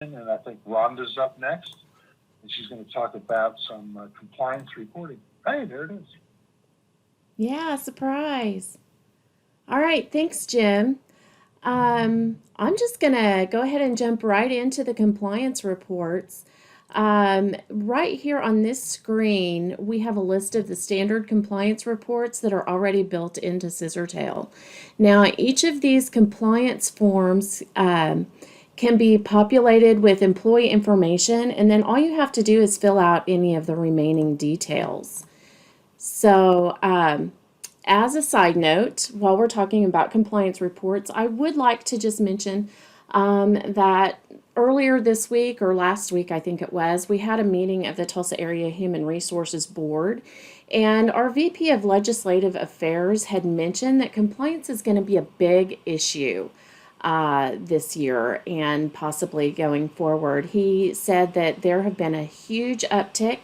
And I think Rhonda's up next, and she's going to talk about some compliance reporting. Hey, there it is. Yeah, surprise. All right, thanks, Jim. I'm just going to go ahead and jump right into the compliance reports. Right here on this screen, we have a list of the standard compliance reports that are already built into Scissortail. Now, each of these compliance forms can be populated with employee information, and then all you have to do is fill out any of the remaining details. So, as a side note, while we're talking about compliance reports, I would like to just mention that earlier this week, or last week, I think it was, we had a meeting of the Tulsa Area Human Resources Board, and our VP of Legislative Affairs had mentioned that compliance is going to be a big issue this year and possibly going forward. He said that there have been a huge uptick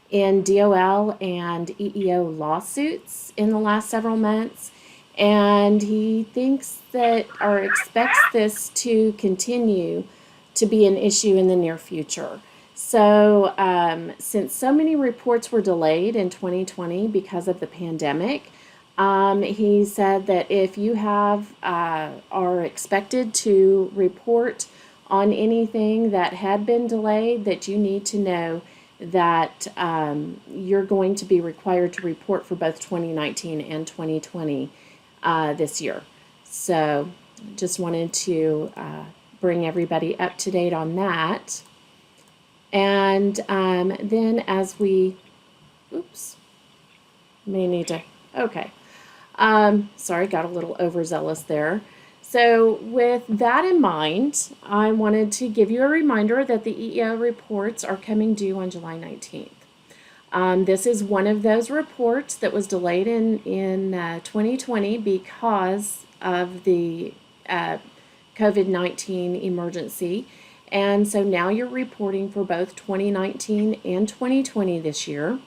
in DOL and EEO lawsuits in the last several months, and he thinks that or expects this to continue to be an issue in the near future. So, since so many reports were delayed in 2020 because of the pandemic, he said that if you are expected to report on anything that had been delayed, that you need to know that you're going to be required to report for both 2019 and 2020 this year. So just wanted to bring everybody up to date on that. And then as we, may need to, okay. Sorry, got a little overzealous there. So with that in mind, I wanted to give you a reminder that the EEO reports are coming due on July 19th. This is one of those reports that was delayed in 2020 because of the COVID-19 emergency. And so now you're reporting for both 2019 and 2020 this year.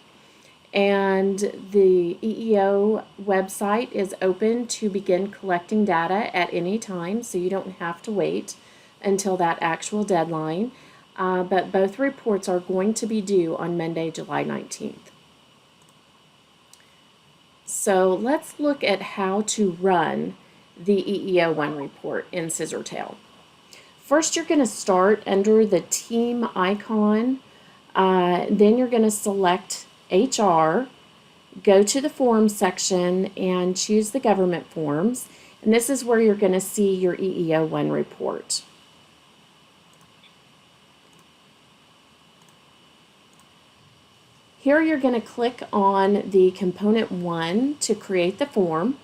And the EEO website is open to begin collecting data at any time, so you don't have to wait until that actual deadline. But both reports are going to be due on Monday, July 19th. So let's look at how to run the EEO1 report in Scissortail. First, you're going to start under the team icon. Then you're going to select HR, go to the forms section and choose the government forms. And this is where you're going to see your EEO1 report. Here you're going to click on the component 1 to create the form.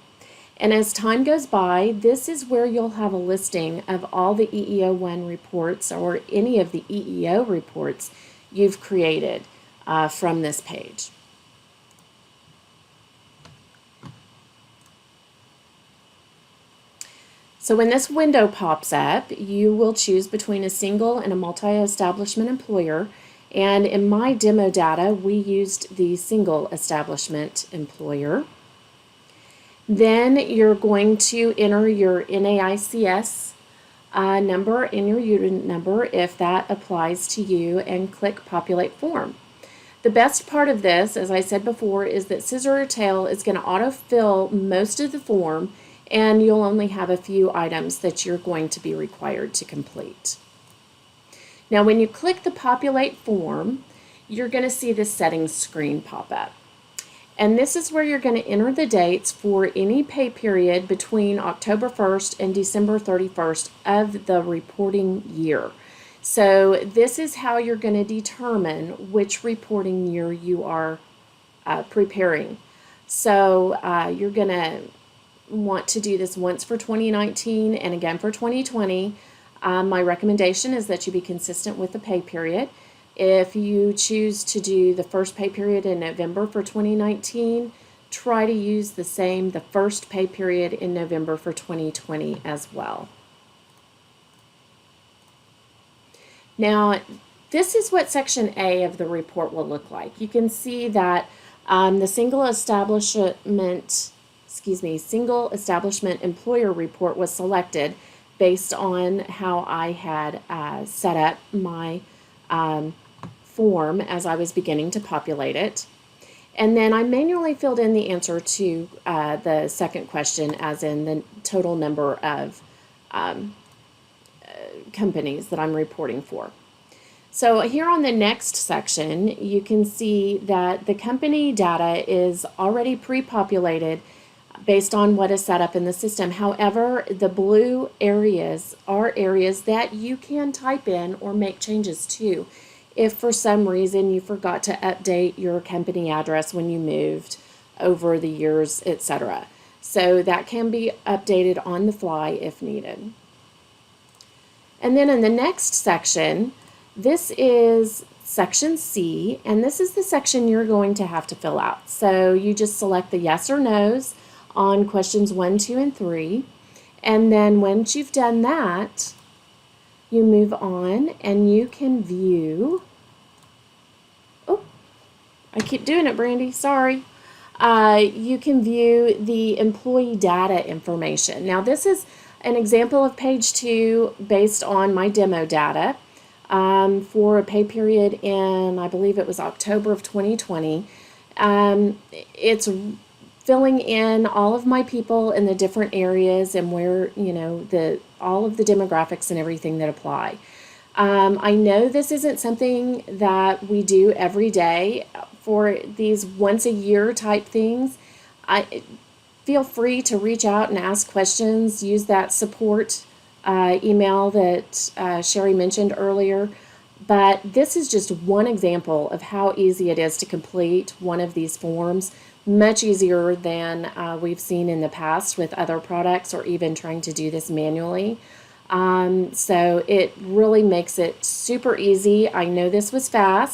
And as time goes by, this is where you'll have a listing of all the EEO1 reports or any of the EEO reports you've created from this page. So when this window pops up, you will choose between a single and a multi-establishment employer. And in my demo data, we used the single establishment employer. Then you're going to enter your NAICS number and your unit number if that applies to you and click Populate Form. The best part of this, as I said before, is that Scissortail is going to autofill most of the form and you'll only have a few items that you're going to be required to complete. Now when you click the Populate Form, you're going to see the settings screen pop up. And this is where you're going to enter the dates for any pay period between October 1st and December 31st of the reporting year. So this is how you're going to determine which reporting year you are preparing. So you're going to want to do this once for 2019 and again for 2020. My recommendation is that you be consistent with the pay period. If you choose to do the first pay period in November for 2019, try to use the first pay period in November for 2020 as well. Now, this is what Section A of the report will look like. You can see that the single establishment employer report was selected based on how I had set up my form as I was beginning to populate it. And then I manually filled in the answer to the second question, as in the total number of companies that I'm reporting for. So here on the next section, you can see that the company data is already pre-populated based on what is set up in the system. However, the blue areas are areas that you can type in or make changes to if for some reason you forgot to update your company address when you moved over the years, etc. So that can be updated on the fly if needed. And then in the next section, this is section C, and this is the section you're going to have to fill out. So you just select the yes or no's on questions 1, 2, and 3. And then once you've done that, you move on and you can view, oh, I keep doing it, Brandy, sorry. You can view the employee data information. Now this is an example of page 2 based on my demo data for a pay period in, I believe it was October of 2020. It's filling in all of my people in the different areas and where, you know, all of the demographics and everything that apply. I know this isn't something that we do every day for these once a year type things. Feel free to reach out and ask questions. Use that support email that Sherry mentioned earlier. But this is just one example of how easy it is to complete one of these forms. Much easier than we've seen in the past with other products or even trying to do this manually. So it really makes it super easy. I know this was fast.